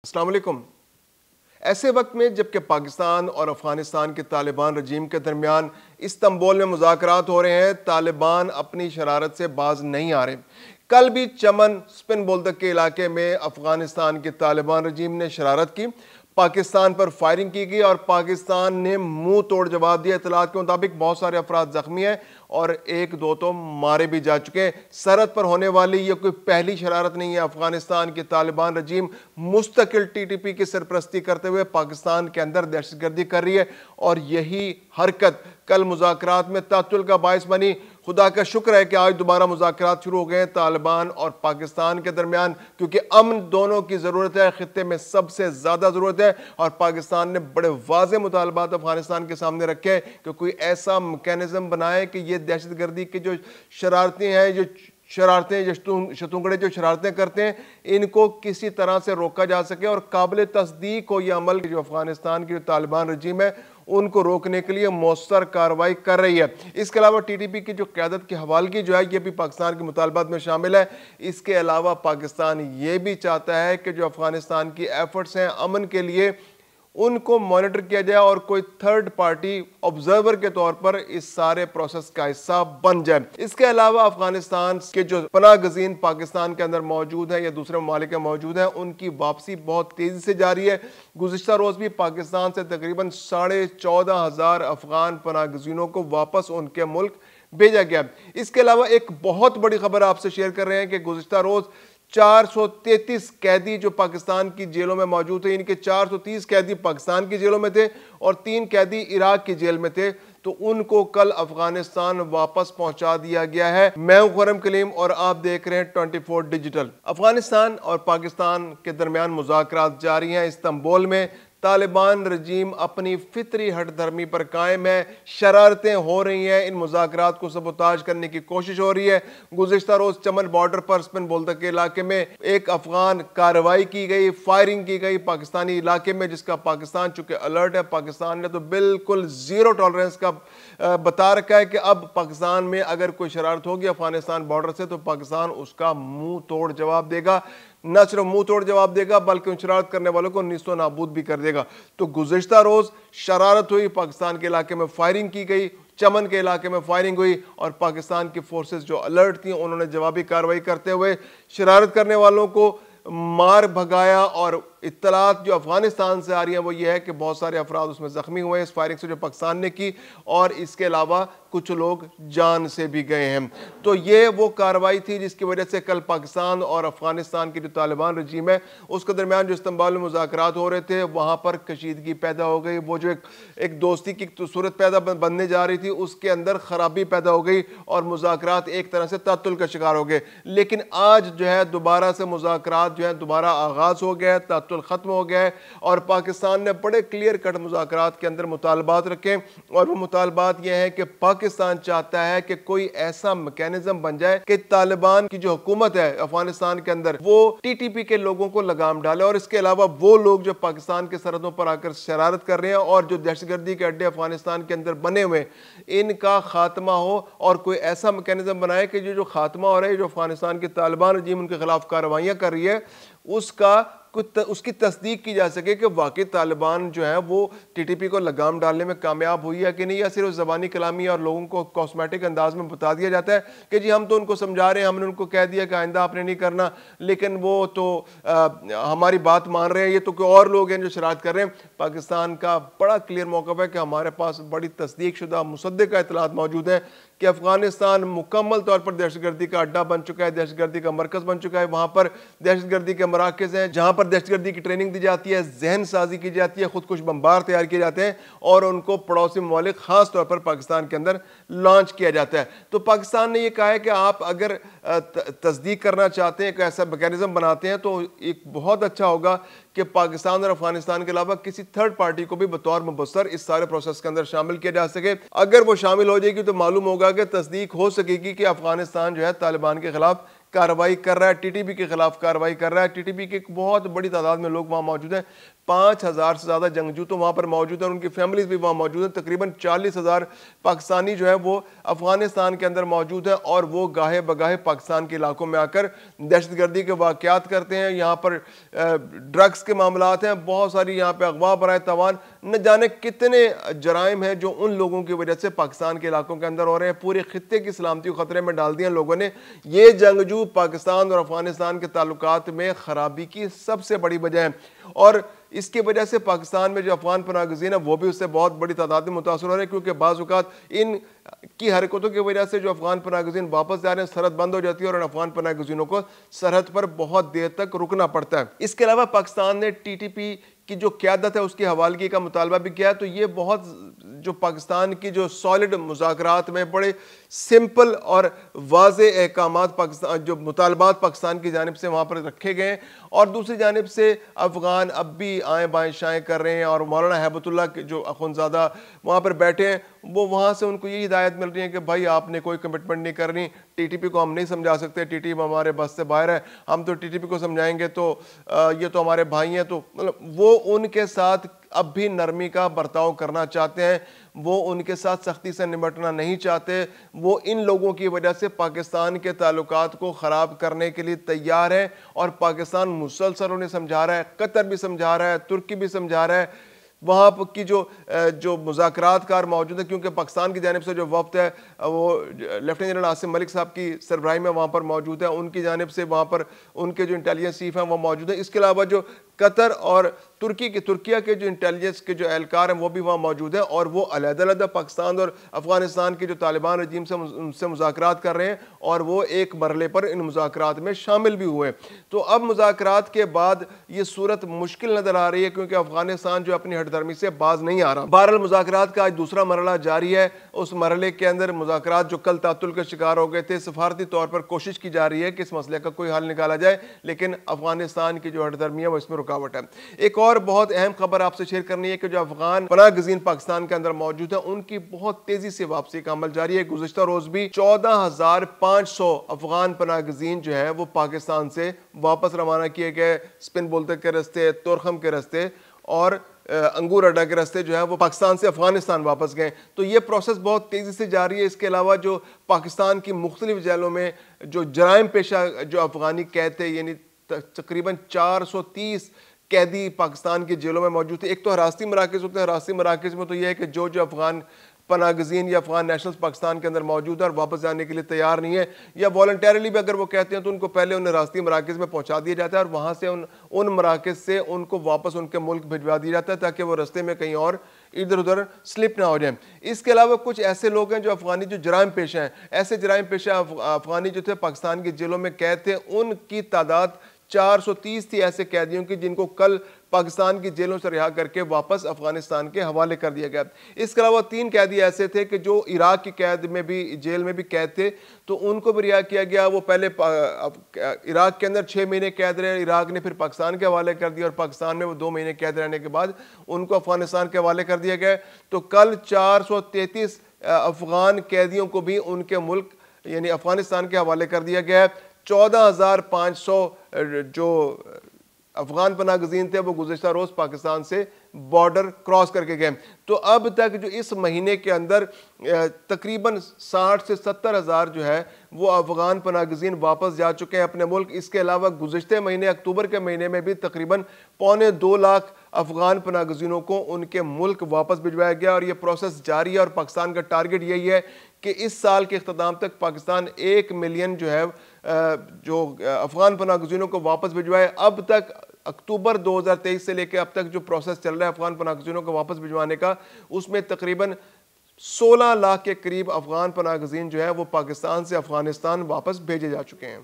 السلام علیکم۔ ایسے وقت میں جبکہ پاکستان اور افغانستان کے طالبان رجیم کے درمیان استنبول میں مذاکرات ہو رہے ہیں، طالبان اپنی شرارت سے باز نہیں آ رہے۔ کل بھی چمن سپن بولدک کے علاقے میں افغانستان کے طالبان رجیم نے شرارت کی، پاکستان پر فائرنگ کی گئی اور پاکستان نے منہ توڑ جواب دیا۔ اطلاعات کے مطابق بہت سارے افراد زخمی ہیں اور ایک دو تو مارے بھی جا چکے ہیں۔ سرحد پر ہونے والی یہ کوئی پہلی شرارت نہیں ہے۔ افغانستان کے طالبان رجیم مستقل ٹی ٹی پی کی سرپرستی کرتے ہوئے پاکستان کے اندر دہشت گردی کر رہی ہے اور یہی حرکت کل مذاکرات میں تعطل کا باعث بنی۔ خدا کا شکر ہے کہ آج دوبارہ مذاکرات شروع ہو گئے ہیں طالبان اور پاکستان کے درمیان، کیونکہ امن دونوں کی ضرورت ہے، خطے میں سب سے زیادہ ضرورت ہے، اور پاکستان نے بڑے واضح مطالبات افغانستان کے سامنے رکھے کہ کوئی ایسا میکینزم بنائے کہ یہ دہشت گردی کی جو شرارتیں ہیں، جو شتونگڑے جو شرارتیں کرتے ہیں، ان کو کسی طرح سے روکا جا سکے اور قابل تصدیق ہو یہ عمل جو افغانستان کی جو طالبان رجیم ہے ان کو روکنے کے لیے مؤثر کارروائی کر رہی ہے۔ اس کے علاوہ ٹی ٹی پی کی جو قیادت کی حوالگی جو ہے یہ بھی پاکستان کے مطالبات میں شامل ہے۔ اس کے علاوہ پاکستان یہ بھی چاہتا ہے کہ جو افغانستان کی ایفرٹس ہیں امن کے لیے ان کو مانیٹر کیا جائے اور کوئی تھرڈ پارٹی آبزرور کے طور پر اس سارے پروسیس کا حصہ بن جائے۔ اس کے علاوہ افغانستان کے جو پناہ گزین پاکستان کے اندر موجود ہیں یا دوسرے ممالک میں موجود ہیں ان کی واپسی بہت تیزی سے جاری ہے۔ گزشتہ روز بھی پاکستان سے تقریباً 14,500 افغان پناہ گزینوں کو واپس ان کے ملک بھیجا گیا۔ اس کے علاوہ ایک بہت بڑی خبر آپ سے شیئر کر رہے ہیں کہ گزشتہ روز 433 قیدی جو پاکستان کی جیلوں میں موجود تھے، ان کے 430 قیدی پاکستان کی جیلوں میں تھے اور 3 قیدی عراق کی جیل میں تھے، تو ان کو کل افغانستان واپس پہنچا دیا گیا ہے۔ میں ہوں خرم کلیم اور آپ دیکھ رہے ہیں 24 ڈیجیٹل۔ افغانستان اور پاکستان کے درمیان مذاکرات جاری ہیں۔ استنبول میں طالبان رجیم اپنی فطری ہٹ دھرمی پر قائم ہے، شرارتیں ہو رہی ہیں، ان مذاکرات کو سبوتاژ کرنے کی کوشش ہو رہی ہے۔ گزشتہ روز چمن بارڈر پر سپن بولدک کے علاقے میں ایک افغان کارروائی کی گئی، فائرنگ کی گئی پاکستانی علاقے میں، جس کا پاکستان چونکہ الرٹ ہے، پاکستان نے تو بالکل زیرو ٹالرنس کا بتا رکھا ہے کہ اب پاکستان میں اگر کوئی شرارت ہوگی افغانستان بارڈر سے تو پاکستان اس کا منہ توڑ جواب دے گا۔ نہ صرف منہ توڑ جواب دے گا بلکہ ان شرارت کرنے والوں کو نیست و نابود بھی کر دے گا۔ تو گزشتہ روز شرارت ہوئی، پاکستان کے علاقے میں فائرنگ کی گئی، چمن کے علاقے میں فائرنگ ہوئی اور پاکستان کی فورسز جو الرٹ تھیں انہوں نے جوابی کارروائی کرتے ہوئے شرارت کرنے والوں کو مار بھگایا۔ اور اطلاعات جو افغانستان سے آ رہی ہیں وہ یہ ہے کہ بہت سارے افراد اس میں زخمی ہوئے اس فائرنگ سے جو پاکستان نے کی، اور اس کے علاوہ کچھ لوگ جان سے بھی گئے ہیں۔ تو یہ وہ کارروائی تھی جس کی وجہ سے کل پاکستان اور افغانستان کی جو طالبان رجیم ہے اس کے درمیان جو استنبول میں مذاکرات ہو رہے تھے وہاں پر کشیدگی پیدا ہو گئی۔ وہ جو ایک دوستی کی صورت پیدا بننے جا رہی تھی اس کے اندر خرابی پیدا ہو گئی اور مذاکرات ایک طرح سے تعطل کا شکار ہو گئے۔ لیکن آج جو ہے دوبارہ سے مذاکرات جو ہے دوبارہ آغاز ہو گیا ہے، تعطل ختم ہو گیا ہے اور پاکستان نے بڑے کلیئر کٹ مذاکرات کے اندر مطالبات رکھے، اور وہ مطالبات یہ ہیں کہ پاکستان چاہتا ہے کہ کوئی ایسا میکینزم بن جائے کہ طالبان کی جو حکومت ہے افغانستان کے اندر وہ ٹی ٹی پی کے لوگوں کو لگام ڈالے، اور اس کے علاوہ وہ لوگ جو پاکستان کے سرحدوں پر آ کر شرارت کر رہے ہیں اور جو دہشت گردی کے اڈے افغانستان کے اندر بنے ہوئے ان کا خاتمہ ہو، اور کوئی ایسا میکینزم بنائے کہ جو خاتمہ ہو رہا ہے، جو افغانستان کی طالبان رجیم ان کے خلاف کارروائیاں کر رہی ہے اس کی تصدیق کی جا سکے کہ واقعی طالبان جو ہے وہ ٹی ٹی پی کو لگام ڈالنے میں کامیاب ہوئی ہے کہ نہیں، یا صرف زبانی کلامی اور لوگوں کو کاسمیٹک انداز میں بتا دیا جاتا ہے کہ جی ہم تو ان کو سمجھا رہے ہیں، ہم نے ان کو کہہ دیا کہ آئندہ آپ نے نہیں کرنا، لیکن وہ تو ہماری بات مان رہے ہیں، یہ تو کوئی اور لوگ ہیں جو شرارت کر رہے ہیں۔ پاکستان کا بڑا کلیئر موقف ہے کہ ہمارے پاس بڑی تصدیق شدہ مصدقہ اطلاعات موجود ہیں کہ افغانستان مکمل طور پر دہشت گردی کا اڈا بن چکا ہے، دہشت گردی کا مرکز بن چکا ہے۔ وہاں پر دہشت گردی کے مراکز ہیں جہاں پر دہشت گردی کی ٹریننگ دی جاتی ہے، ذہن سازی کی جاتی ہے، خودکش بمبار تیار کیے جاتے ہیں اور ان کو پڑوسی ممالک خاص طور پر پاکستان کے اندر لانچ کیا جاتا ہے۔ تو پاکستان نے یہ کہا ہے کہ آپ اگر تصدیق کرنا چاہتے ہیں کہ ایسا میکینزم بناتے ہیں تو ایک بہت اچھا ہوگا کہ پاکستان اور افغانستان کے علاوہ کسی تھرڈ پارٹی کو بھی بطور مبصر اس سارے پروسیس کے اندر شامل کیا جا سکے۔ اگر وہ شامل ہو جائے گی تو معلوم ہوگا کہ تصدیق ہو سکے گی کہ افغانستان جو ہے طالبان کے خلاف کارروائی کر رہا ہے, ٹی ٹی پی کے خلاف کارروائی کر رہا ہے. ٹی ٹی پی کی ایک بہت بڑی تعداد میں لوگ وہاں موجود ہیں, 5,000 سے زیادہ جنگجو تو وہاں پر موجود ہیں, ان کی فیملیز بھی وہاں موجود ہیں. تقریباً 40,000 پاکستانی جو ہے وہ افغانستان کے اندر موجود ہیں, اور وہ گاہے بگاہے پاکستان کے علاقوں میں آ کر دہشت گردی کے واقعات کرتے ہیں. یہاں پر ڈرگز کے معاملات ہیں, بہت ساری یہاں پہ اغوا برائے تاوان, نہ جانے کتنے جرائم ہیں جو ان لوگوں کی وجہ سے پاکستان کے علاقوں کے اندر ہو رہے ہیں. پورے خطے کی سلامتی کو خطرے میں ڈال دیا لوگوں نے. یہ جنگجو پاکستان اور افغانستان کے تعلقات میں خرابی کی سب سے بڑی وجہ ہے, اور اس کی وجہ سے پاکستان میں جو افغان پناہ گزین ہیں وہ بھی اس سے بہت بڑی تعداد میں متاثر ہو رہے ہیں, کیونکہ بعض اوقات ان کی حرکتوں کی وجہ سے جو افغان پناہ گزین واپس جا رہے ہیں سرحد بند ہو جاتی ہے, اور ان افغان پناہ گزینوں کو سرحد پر بہت دیر تک رکنا پڑتا ہے. اس کے علاوہ پاکستان نے ٹی ٹی پی کی جو قیادت ہے اس کی حوالگی کا مطالبہ بھی کیا ہے. تو یہ بہت جو پاکستان کی جو سالڈ مذاکرات میں بڑے سمپل اور واضح احکامات پاکستان جو مطالبات پاکستان کی جانب سے وہاں پر رکھے گئے ہیں, اور دوسری جانب سے افغان اب بھی آئیں بائیں شائیں کر رہے ہیں, اور مولانا ہیبت اللہ جو اخوندزادہ وہاں پر بیٹھے ہیں وہ وہاں سے ان کو یہی ہدایت مل رہی ہے کہ بھائی آپ نے کوئی کمٹمنٹ نہیں کرنی, ٹی ٹی پی کو ہم نہیں سمجھا سکتے, ٹی ٹی پی ہمارے بس سے باہر ہے, ہم تو ٹی ٹی پی کو سمجھائیں گے تو یہ تو ہمارے بھائی ہیں. تو مطلب وہ ان کے ساتھ اب بھی نرمی کا برتاؤ کرنا چاہتے ہیں, وہ ان کے ساتھ سختی سے نمٹنا نہیں چاہتے. وہ ان لوگوں کی وجہ سے پاکستان کے تعلقات کو خراب کرنے کے لیے تیار ہے, اور پاکستان مسلسل انہیں سمجھا رہا ہے, قطر بھی سمجھا رہا ہے, ترکی بھی سمجھا رہا ہے. وہاں کی جو مذاکرات کار موجود ہیں, کیونکہ پاکستان کی جانب سے جو وفد ہے وہ لیفٹیننٹ جنرل عاصم ملک صاحب کی سربراہی میں وہاں پر موجود ہے, ان کی جانب سے وہاں پر ان کے جو انٹیلیجنس چیف ہیں وہ موجود ہیں. اس کے علاوہ جو قطر اور ترکیہ کے جو انٹیلیجنس کے جو اہلکار ہیں وہ بھی وہاں موجود ہیں, اور وہ علیحدہ علیحدہ پاکستان اور افغانستان کے جو طالبان رجیم سے ان سے مذاکرات کر رہے ہیں, اور وہ ایک مرحلے پر ان مذاکرات میں شامل بھی ہوئے. تو اب مذاکرات کے بعد یہ صورت مشکل نظر آ رہی ہے, کیونکہ افغانستان جو اپنی ہٹ درمی سے باز نہیں آ رہا. بہرحال مذاکرات کا آج دوسرا مرحلہ جاری ہے. اس مرحلے کے اندر مذاکرات جو کل تعطل کے شکار ہو گئے تھے, سفارتی طور پر کوشش کی جا رہی ہے کہ اس مسئلے کا کوئی حل نکالا جائے, لیکن افغانستان کی جو ہٹ درمی ہے وہ اس میں رکاوٹ ہے. ایک اور بہت اہم خبر آپ سے شیئر کرنی ہے کہ جو افغان پناہ گزین پاکستان کے اندر موجود ہیں ان کی بہت تیزی سے واپسی کا عمل جاری ہے. گزشتہ روز بھی 14,500 افغان پناہ گزین جو ہے وہ پاکستان سے واپس روانہ کیے گئے, سپن بولتک کے رستے, تورخم کے رستے اور انگور اڈا کے رستے جو ہے وہ پاکستان سے افغانستان واپس گئے. تو یہ پروسیس بہت تیزی سے جاری ہے. اس کے علاوہ جو پاکستان کی مختلف جیلوں میں جو جرائم پیشہ جو افغانی قید تھے, یعنی تقریباً 430 قیدی پاکستان کی جیلوں میں موجود تھے. ایک تو حراستی مراکز ہوتے ہیں, حراستی مراکز میں تو یہ ہے کہ جو افغان پناہ گزین یا افغان نیشنلز پاکستان کے اندر موجود ہے اور واپس جانے کے لیے تیار نہیں ہے, یا والنٹیرلی بھی اگر وہ کہتے ہیں تو ان کو پہلے ان حراستی مراکز میں پہنچا دیا جاتا ہے, اور وہاں سے ان مراکز سے ان کو واپس ان کے ملک بھجوا دیا جاتا ہے تاکہ وہ رستے میں کہیں اور ادھر ادھر سلپ نہ ہو جائیں. اس کے علاوہ کچھ ایسے لوگ ہیں جو افغانی جو جرائم پیشہ ہیں, ایسے جرائم پیشہ افغانی جو تھے پاکستان کی جیلوں میں قید تھے, ان کی تعداد 430 تھی ایسے قیدیوں کی جن کو کل پاکستان کی جیلوں سے رہا کر کے واپس افغانستان کے حوالے کر دیا گیا. اس کے علاوہ 3 قیدی ایسے تھے کہ جو عراق کی قید میں بھی جیل میں بھی قید تھے, تو ان کو بھی رہا کیا گیا. وہ پہلے عراق کے اندر 6 مہینے قید رہے, عراق نے پھر پاکستان کے حوالے کر دیا, اور پاکستان میں وہ 2 مہینے قید رہنے کے بعد ان کو افغانستان کے حوالے کر دیا گیا. تو کل 433 افغان قیدیوں کو بھی ان کے ملک یعنی افغانستان کے حوالے کر دیا گیا ہے. 14,500 جو افغان پناہ گزین تھے وہ گزشتہ روز پاکستان سے بارڈر کراس کر کے گئے. تو اب تک جو اس مہینے کے اندر تقریباً 60 سے 70 ہزار جو ہے وہ افغان پناہ گزین واپس جا چکے ہیں اپنے ملک. اس کے علاوہ گزشتے مہینے اکتوبر کے مہینے میں بھی تقریباً 1.25 لاکھ افغان پناہ گزینوں کو ان کے ملک واپس بھجوایا گیا, اور یہ پروسیس جاری ہے. اور پاکستان کا ٹارگٹ یہی ہے کہ اس سال کے اختتام تک پاکستان 1 ملین جو ہے جو افغان پناہ گزینوں کو واپس بھجوائے. اب تک اکتوبر 2023 سے لے کے اب تک جو پروسیس چل رہا ہے افغان پناہ گزینوں کو واپس بھجوانے کا, اس میں تقریباً 16 لاکھ کے قریب افغان پناہ گزین جو ہے وہ پاکستان سے افغانستان واپس بھیجے جا چکے ہیں.